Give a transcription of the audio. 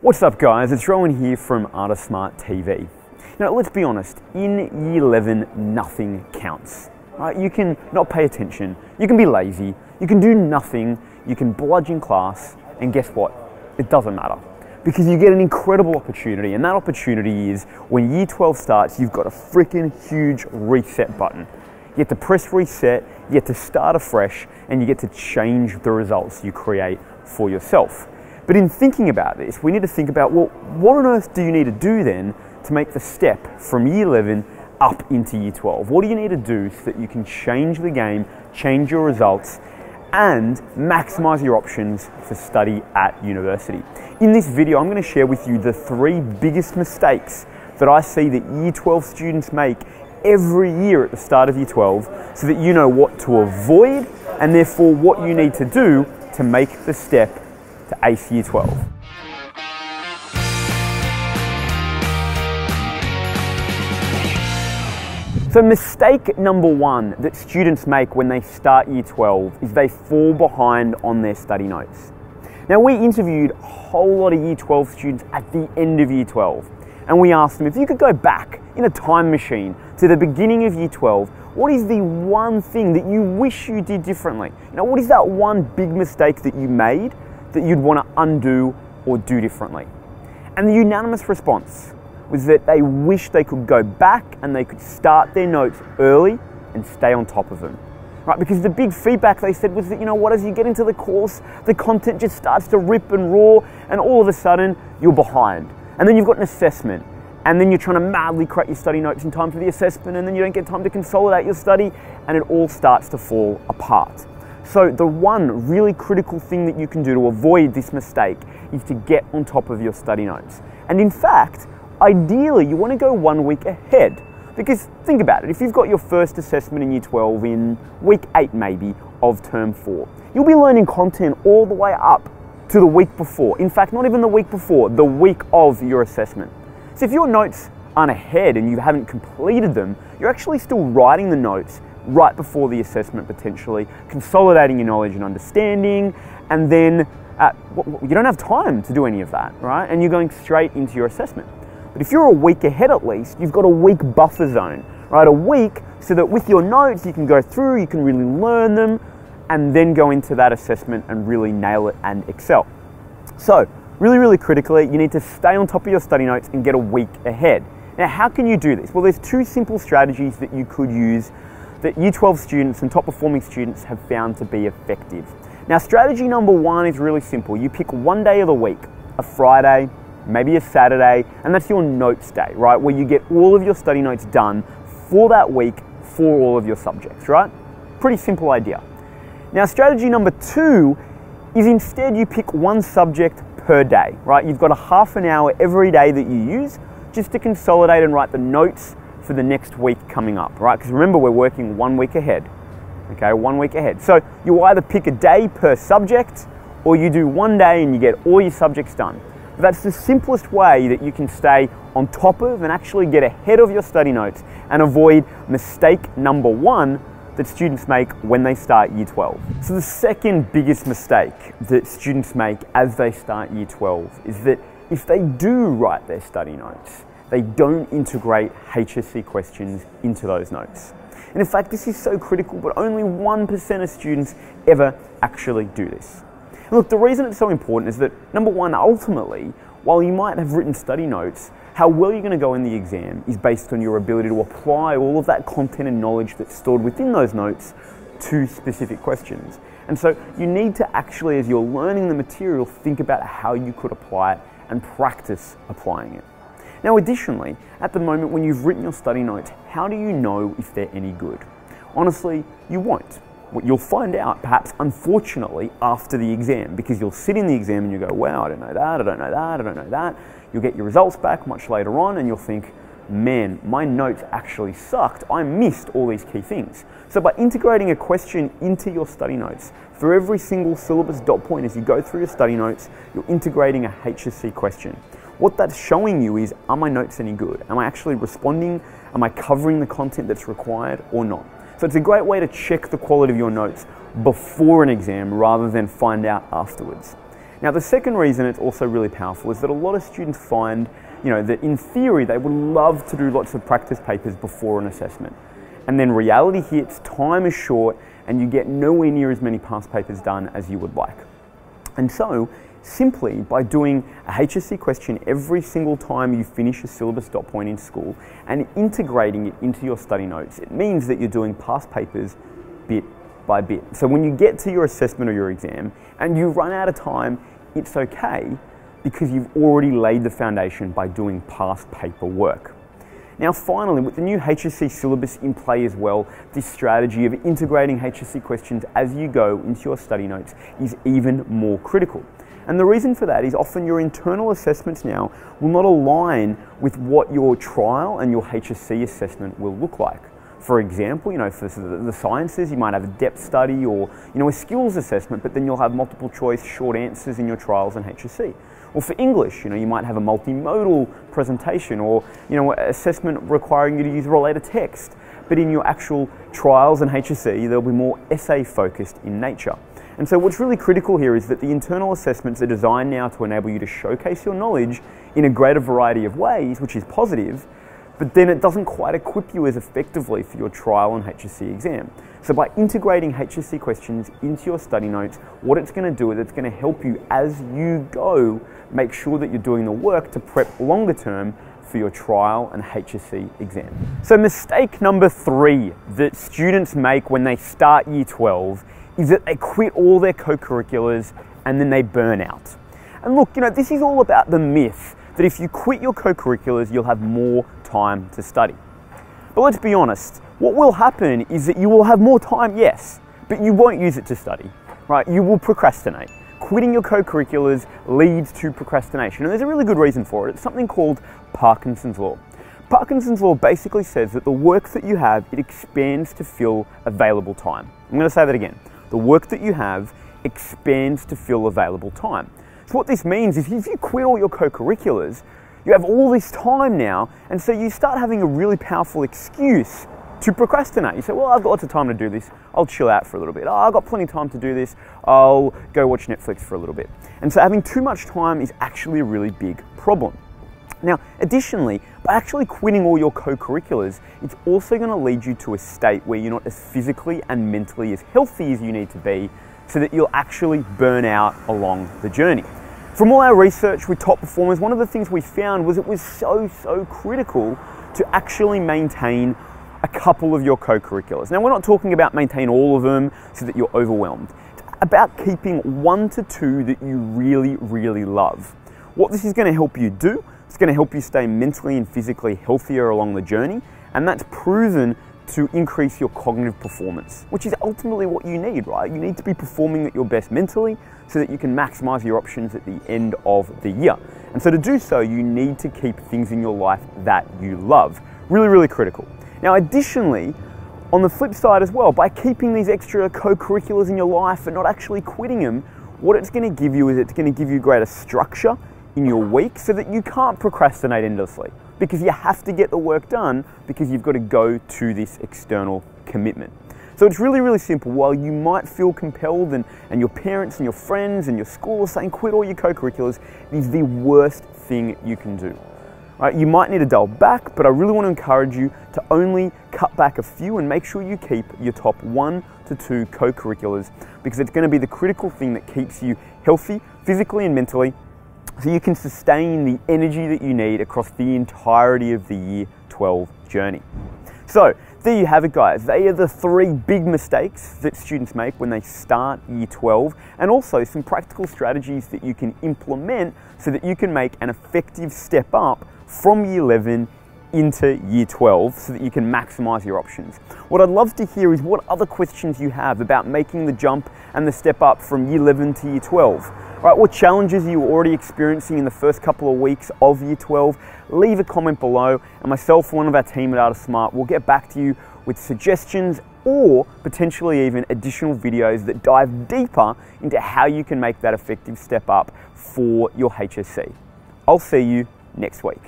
What's up guys, it's Rowan here from Smart TV. Now let's be honest, in year 11 nothing counts. Right? You can not pay attention, you can be lazy, you can do nothing, you can bludge in class, and guess what? It doesn't matter. Because you get an incredible opportunity, and that opportunity is when year 12 starts, you've got a freaking huge reset button. You get to press reset, you get to start afresh, and you get to change the results you create for yourself. But in thinking about this, we need to think about, well, what on earth do you need to do then to make the step from year 11 up into year 12? What do you need to do so that you can change the game, change your results, and maximize your options for study at university? In this video, I'm going to share with you the 3 biggest mistakes that I see that year 12 students make every year at the start of year 12 so that you know what to avoid and therefore what you need to do to make the step to ACE Year 12. So mistake number 1 that students make when they start year 12 is they fall behind on their study notes. Now we interviewed a whole lot of year 12 students at the end of year 12 and we asked them, if you could go back in a time machine to the beginning of year 12, what is the one thing that you wish you did differently? You know, what is that one big mistake that you made that you'd want to undo or do differently? And the unanimous response was that they wish they could go back and they could start their notes early and stay on top of them. Right? Because the big feedback they said was that, you know what, as you get into the course, the content just starts to rip and roar and all of a sudden you're behind. And then you've got an assessment and then you're trying to madly create your study notes in time for the assessment and then you don't get time to consolidate your study and it all starts to fall apart. So the one really critical thing that you can do to avoid this mistake is to get on top of your study notes. And in fact, ideally you want to go 1 week ahead. Because think about it, if you've got your first assessment in year 12 in week 8 maybe of term 4, you'll be learning content all the way up to the week before. In fact, not even the week before, the week of your assessment. So if your notes aren't ahead and you haven't completed them, you're actually still writing the notes right before the assessment potentially, consolidating your knowledge and understanding, and then you don't have time to do any of that, right? And you're going straight into your assessment. But if you're a week ahead at least, you've got a week buffer zone, right? A week so that with your notes you can go through, you can really learn them, and then go into that assessment and really nail it and excel. So really, really critically, you need to stay on top of your study notes and get a week ahead. Now, how can you do this? Well, there's 2 simple strategies that you could use that year 12 students and top performing students have found to be effective. Now, strategy number 1 is really simple. You pick one day of the week, a Friday, maybe a Saturday, and that's your notes day, right? Where you get all of your study notes done for that week for all of your subjects, right? Pretty simple idea. Now, strategy number 2 is instead you pick one subject per day, right? You've got a half an hour every day that you use just to consolidate and write the notes for the next week coming up, right? Because remember, we're working 1 week ahead, okay? 1 week ahead. So you either pick a day per subject or you do one day and you get all your subjects done. But that's the simplest way that you can stay on top of and actually get ahead of your study notes and avoid mistake number 1 that students make when they start year 12. So the second biggest mistake that students make as they start year 12 is that if they do write their study notes, they don't integrate HSC questions into those notes. And in fact, this is so critical, but only 1% of students ever actually do this. And look, the reason it's so important is that, number 1, ultimately, while you might have written study notes, how well you're going to go in the exam is based on your ability to apply all of that content and knowledge that's stored within those notes to specific questions. And so you need to actually, as you're learning the material, think about how you could apply it and practice applying it. Now, additionally, at the moment when you've written your study notes, how do you know if they're any good? Honestly, you won't. What you'll find out, perhaps unfortunately, after the exam, because you'll sit in the exam and you go, wow, I don't know that, I don't know that, I don't know that. You'll get your results back much later on and you'll think, man, my notes actually sucked. I missed all these key things. So by integrating a question into your study notes, for every single syllabus dot point as you go through your study notes, you're integrating a HSC question. What that's showing you is, are my notes any good? Am I actually responding? Am I covering the content that's required or not? So it's a great way to check the quality of your notes before an exam rather than find out afterwards. Now, the second reason it's also really powerful is that a lot of students find, that in theory they would love to do lots of practice papers before an assessment. And then reality hits, time is short, and you get nowhere near as many past papers done as you would like. And so, simply by doing a HSC question every single time you finish a syllabus dot point in school and integrating it into your study notes, it means that you're doing past papers bit by bit. So when you get to your assessment or your exam and you run out of time, it's okay because you've already laid the foundation by doing past paper work. Now finally, with the new HSC syllabus in play as well, this strategy of integrating HSC questions as you go into your study notes is even more critical. And the reason for that is often your internal assessments now will not align with what your trial and your HSC assessment will look like. For example, for the sciences, you might have a depth study or, a skills assessment, but then you'll have multiple choice short answers in your trials and HSC. Or for English, you might have a multimodal presentation or, assessment requiring you to use related text. But in your actual trials and HSC, they'll be more essay focused in nature. And so what's really critical here is that the internal assessments are designed now to enable you to showcase your knowledge in a greater variety of ways, which is positive, but then it doesn't quite equip you as effectively for your trial and HSC exam. So by integrating HSC questions into your study notes, what it's going to do is it's going to help you as you go make sure that you're doing the work to prep longer term for your trial and HSC exam. So mistake number 3 that students make when they start year 12 is that they quit all their co-curriculars and then they burn out. And look, this is all about the myth that if you quit your co-curriculars, you'll have more time to study. But let's be honest, what will happen is that you will have more time, yes, but you won't use it to study, right? You will procrastinate. Quitting your co-curriculars leads to procrastination, and there's a really good reason for it. It's something called Parkinson's Law. Parkinson's Law basically says that the work that you have, it expands to fill available time. I'm going to say that again. The work that you have expands to fill available time. So what this means is if you quit all your co-curriculars, you have all this time now, and so you start having a really powerful excuse to procrastinate. You say, well, I've got lots of time to do this. I'll chill out for a little bit. Oh, I've got plenty of time to do this. I'll go watch Netflix for a little bit. And so having too much time is actually a really big problem. Now, additionally, by actually quitting all your co-curriculars, it's also going to lead you to a state where you're not as physically and mentally as healthy as you need to be so that you'll actually burn out along the journey. From all our research with top performers, one of the things we found was it was so critical to actually maintain a couple of your co-curriculars. Now, we're not talking about maintain all of them so that you're overwhelmed. It's about keeping 1 to 2 that you really love. What this is going to help you do, it's going to help you stay mentally and physically healthier along the journey, and that's proven to increase your cognitive performance, which is ultimately what you need, right? You need to be performing at your best mentally so that you can maximize your options at the end of the year. And so to do so, you need to keep things in your life that you love. Really critical. Now, additionally, on the flip side as well, by keeping these extra co-curriculars in your life and not actually quitting them, what it's going to give you is it's going to give you greater structure in your week so that you can't procrastinate endlessly, because you have to get the work done because you've got to go to this external commitment. So it's really simple. While you might feel compelled and your parents and your friends and your school are saying quit all your co-curriculars, it is the worst thing you can do. Right? You might need to dial back, but I really want to encourage you to only cut back a few and make sure you keep your top 1 to 2 co-curriculars, because it's going to be the critical thing that keeps you healthy, physically and mentally, so you can sustain the energy that you need across the entirety of the year 12 journey. So there you have it, guys. They are the 3 big mistakes that students make when they start year 12, and also some practical strategies that you can implement so that you can make an effective step up from year 11 into year 12 so that you can maximize your options. What I'd love to hear is what other questions you have about making the jump and the step up from year 11 to year 12. Right, what challenges are you already experiencing in the first couple of weeks of year 12? Leave a comment below, and myself or one of our team at AOSTV will get back to you with suggestions or potentially even additional videos that dive deeper into how you can make that effective step up for your HSC. I'll see you next week.